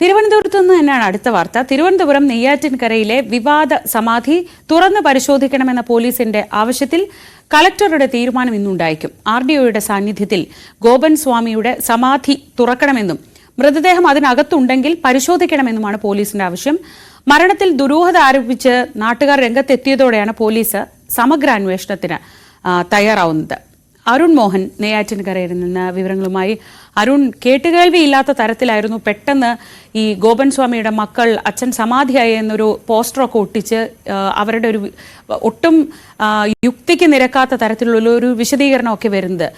തിരുവനന്തപുരത്ത് നിന്ന് തന്നെയാണ് അടുത്ത വാർത്ത. തിരുവനന്തപുരം നെയ്യാറ്റിൻകരയിലെ വിവാദ സമാധി തുറന്ന് പരിശോധിക്കണമെന്ന പോലീസിന്റെ ആവശ്യത്തിൽ കളക്ടറുടെ തീരുമാനം ഇന്നുണ്ടായിരിക്കും. RDOയുടെ സാന്നിധ്യത്തിൽ ഗോപൻ സ്വാമിയുടെ സമാധി തുറക്കണമെന്നും മൃതദേഹം അതിനകത്തുണ്ടെങ്കിൽ പരിശോധിക്കണമെന്നുമാണ് പോലീസിന്റെ ആവശ്യം. മരണത്തിൽ ദുരൂഹത ആരോപിച്ച് നാട്ടുകാർ രംഗത്തെത്തിയതോടെയാണ് പോലീസ് സമഗ്ര അന്വേഷണത്തിന് തയ്യാറാവുന്നത്. അരുൺ മോഹൻ നെയ്യാറ്റിൻകരയിൽ നിന്ന് വിവരങ്ങളുമായി. അരുൺ, കേട്ടുകേൾവിയില്ലാത്ത തരത്തിലായിരുന്നു പെട്ടെന്ന് ഈ ഗോപൻ സ്വാമിയുടെ മക്കൾ അച്ഛൻ സമാധിയായി എന്നൊരു പോസ്റ്ററൊക്കെ ഒട്ടിച്ച് അവരുടെ ഒരു ഒട്ടും യുക്തിക്ക് നിരക്കാത്ത തരത്തിലുള്ള ഒരു വിശദീകരണമൊക്കെ വരുന്നത്.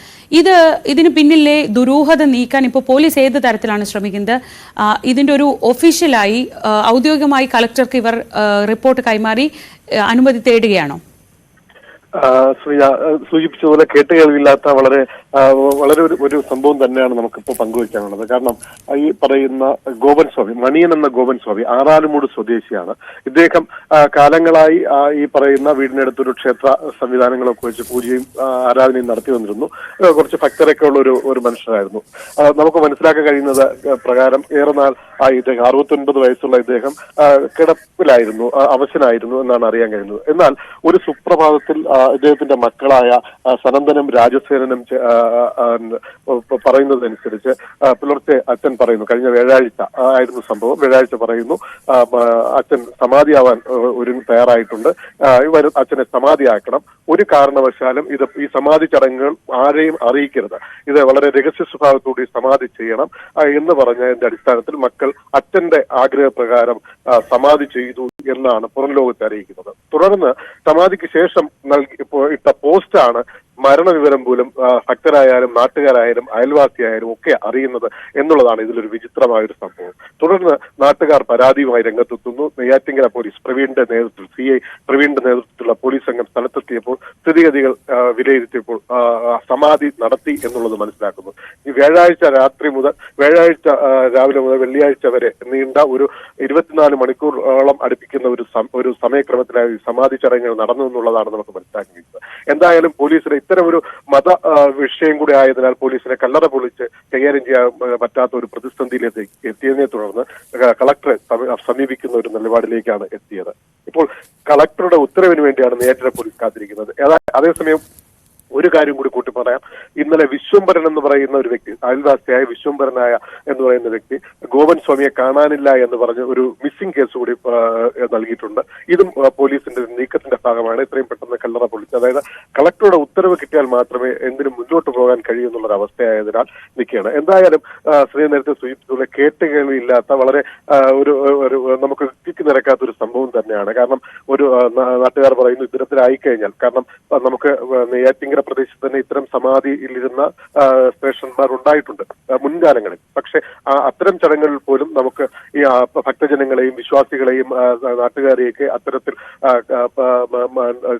ഇതിന് പിന്നിലെ ദുരൂഹത നീക്കാൻ ഇപ്പോൾ പോലീസ് ഏത് തരത്തിലാണ് ശ്രമിക്കുന്നത്? ഇതിൻ്റെ ഒരു ഒഫീഷ്യലായി ഔദ്യോഗികമായി കളക്ടർക്ക് ഇവർ റിപ്പോർട്ട് കൈമാറി അനുമതി തേടുകയാണോ? സൂചിപ്പിച്ചതുപോലെ കേട്ടുകേൾവില്ലാത്ത വളരെ ഒരു സംഭവം തന്നെയാണ് നമുക്കിപ്പോൾ പങ്കുവയ്ക്കാനുള്ളത്. കാരണം ഈ പറയുന്ന ഗോപൻ സ്വാമി, മണിയൻ എന്ന ഗോപൻ സ്വാമി ആറാലുമൂട് സ്വദേശിയാണ്. ഇദ്ദേഹം കാലങ്ങളായി ഈ പറയുന്ന വീടിനടുത്തൊരു ക്ഷേത്ര സംവിധാനങ്ങളൊക്കെ വെച്ച് പൂജയും ആരാധനയും നടത്തി വന്നിരുന്നു. കുറച്ച് ഭക്തരൊക്കെ ഉള്ള ഒരു മനുഷ്യരായിരുന്നു. നമുക്ക് മനസ്സിലാക്കാൻ കഴിയുന്നത് പ്രകാരം ഏറെ നാൾ ഇദ്ദേഹം 69 വയസ്സുള്ള ഇദ്ദേഹം കിടപ്പിലായിരുന്നു, അവശനായിരുന്നു എന്നാണ് അറിയാൻ കഴിയുന്നത്. എന്നാൽ ഒരു സുപ്രഭാതത്തിൽ ഇദ്ദേഹത്തിന്റെ മക്കളായ സനന്ദനും രാജസേനനും പറയുന്നതനുസരിച്ച് പുലർച്ചെ അച്ഛൻ പറയുന്നു, കഴിഞ്ഞ വ്യാഴാഴ്ച ആയിരുന്നു സംഭവം. വ്യാഴാഴ്ച പറയുന്നു അച്ഛൻ സമാധിയാവാൻ തയ്യാറായിട്ടുണ്ട്, അച്ഛനെ സമാധിയാക്കണം, ഒരു കാരണവശാലും ഈ സമാധി ചടങ്ങുകൾ ആരെയും അറിയിക്കരുത്, ഇത് വളരെ രഹസ്യ സ്വഭാവത്തോടെ സമാധി ചെയ്യണം എന്ന് പറഞ്ഞതിന്റെ അടിസ്ഥാനത്തിൽ മക്കൾ അച്ഛന്റെ ആഗ്രഹപ്രകാരം സമാധി ചെയ്തു എന്നാണ് പുറം ലോകത്തെ അറിയിക്കുന്നത്. തുടർന്ന് സമാധിക്ക് ശേഷം ഇട്ട പോസ്റ്റാണ് മരണവിവരം പോലും ഭക്തരായാലും നാട്ടുകാരായാലും അയൽവാസിയായാലും ഒക്കെ അറിയുന്നത് എന്നുള്ളതാണ് ഇതിലൊരു വിചിത്രമായ ഒരു സംഭവം. തുടർന്ന് നാട്ടുകാർ പരാതിയുമായി രംഗത്തെത്തുന്നു. നെയ്യാറ്റിൻകര പോലീസ് പ്രവീണിന്റെ നേതൃത്വത്തിലുള്ള പോലീസ് സംഘം സ്ഥലത്തെത്തിയപ്പോൾ സ്ഥിതിഗതികൾ വിലയിരുത്തിയപ്പോൾ സമാധി നടത്തി എന്നുള്ളത് മനസ്സിലാക്കുന്നു. ഈ വ്യാഴാഴ്ച രാത്രി മുതൽ വ്യാഴാഴ്ച രാവിലെ മുതൽ വെള്ളിയാഴ്ച വരെ നീണ്ട ഒരു 24 മണിക്കൂറോളം അടുപ്പിക്കുന്ന ഒരു സമയക്രമത്തിലായി സമാധി ചടങ്ങുകൾ നടന്നു എന്നുള്ളതാണ് നമുക്ക് മനസ്സിലാക്കിയത്. എന്തായാലും പോലീസിന് ഇത്തരം ഒരു മത വിഷയം കൂടി ആയതിനാൽ പോലീസിനെ കല്ലറ പൊളിച്ച് കൈകാര്യം ചെയ്യാൻ പറ്റാത്ത ഒരു പ്രതിസന്ധിയിലേക്ക് എത്തിയതിനെ തുടർന്ന് കളക്ടറെ സമീപിക്കുന്ന ഒരു നിലപാടിലേക്കാണ് എത്തിയത്. ഇപ്പോൾ കളക്ടറുടെ ഉത്തരവിന് വേണ്ടിയാണ് നെയ്യാറ്റിൻകര പോലീസ് കാത്തിരിക്കുന്നത്. അതേസമയം ഒരു കാര്യം കൂടി കൂട്ടി പറയാം. ഇന്നലെ വിശ്വംഭരൻ എന്ന് പറയുന്ന ഒരു വ്യക്തി, അയൽവാസിയായ വിശ്വംഭരനായ എന്ന് പറയുന്ന വ്യക്തി ഗോപൻ സ്വാമിയെ കാണാനില്ല എന്ന് പറഞ്ഞ് ഒരു മിസ്സിംഗ് കേസ് കൂടി നൽകിയിട്ടുണ്ട്. ഇതും പോലീസിന്റെ നീക്കത്തിന്റെ ഭാഗമാണ് ഇത്രയും പെട്ടെന്ന് കല്ലറ പൊളിച്ചത്. അതായത് കളക്ടറുടെ ഉത്തരവ് കിട്ടിയാൽ മാത്രമേ എന്തിനും മുന്നോട്ട് പോകാൻ കഴിയൂ എന്നുള്ളൊരു അവസ്ഥയായതിനാൽ നിൽക്കുകയാണ്. എന്തായാലും ശ്രീ നേരത്തെ സൂചിപ്പിച്ചുള്ള കേട്ടുകേൾവിയില്ലാത്ത വളരെ ഒരു നമുക്ക് യുക്തിക്ക് നിരക്കാത്ത ഒരു സംഭവം തന്നെയാണ്. കാരണം ഒരു നാട്ടുകാർ പറയുന്നു ഇത്തരത്തിലായിക്കഴിഞ്ഞാൽ, കാരണം നമുക്ക് നെയ്യാറ്റിൻകര പ്രദേശത്ത് തന്നെ ഇത്തരം സമാധിയിലിരുന്ന സ്റ്റേഷന്മാർ ഉണ്ടായിട്ടുണ്ട് മുൻകാലങ്ങളിൽ. പക്ഷെ അത്തരം ചടങ്ങുകളിൽ പോലും നമുക്ക് ഈ ഭക്തജനങ്ങളെയും വിശ്വാസികളെയും നാട്ടുകാരെയൊക്കെ അത്തരത്തിൽ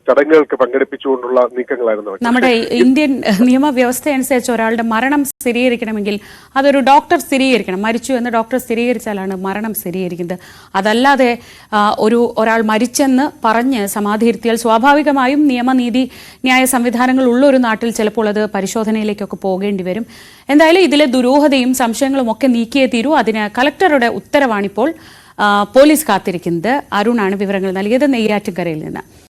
ചടങ്ങുകൾക്ക് പങ്കെടുപ്പിച്ചുകൊണ്ടുള്ള നീക്കങ്ങളായിരുന്നു. നമ്മുടെ ഇന്ത്യൻ നിയമവ്യവസ്ഥ അനുസരിച്ച് ഒരാളുടെ മരണം സ്ഥിരീകരിക്കണമെങ്കിൽ അതൊരു ഡോക്ടർ സ്ഥിരീകരിക്കണം. മരിച്ചു എന്ന് ഡോക്ടർ സ്ഥിരീകരിച്ചാലാണ് മരണം സ്ഥിരീകരിക്കുന്നത്. അതല്ലാതെ ഒരാൾ മരിച്ചെന്ന് പറഞ്ഞ് സമാധിയിരുത്തിയാൽ സ്വാഭാവികമായും നിയമനീതി ന്യായ സംവിധാനങ്ങൾ ഉള്ള ഒരു നാട്ടിൽ ചിലപ്പോൾ അത് പരിശോധനയിലേക്കൊക്കെ പോകേണ്ടി വരും. എന്തായാലും ഇതിലെ ദുരൂഹതയും സംശയങ്ങളും ഒക്കെ നീക്കിയേ തീരൂ. അതിന് കളക്ടറുടെ ഉത്തരവാണിപ്പോൾ പോലീസ് കാത്തിരിക്കുന്നത്. അരുണാണ് വിവരങ്ങൾ നൽകിയത് നെയ്യാറ്റിൻകരയിൽ നിന്ന്.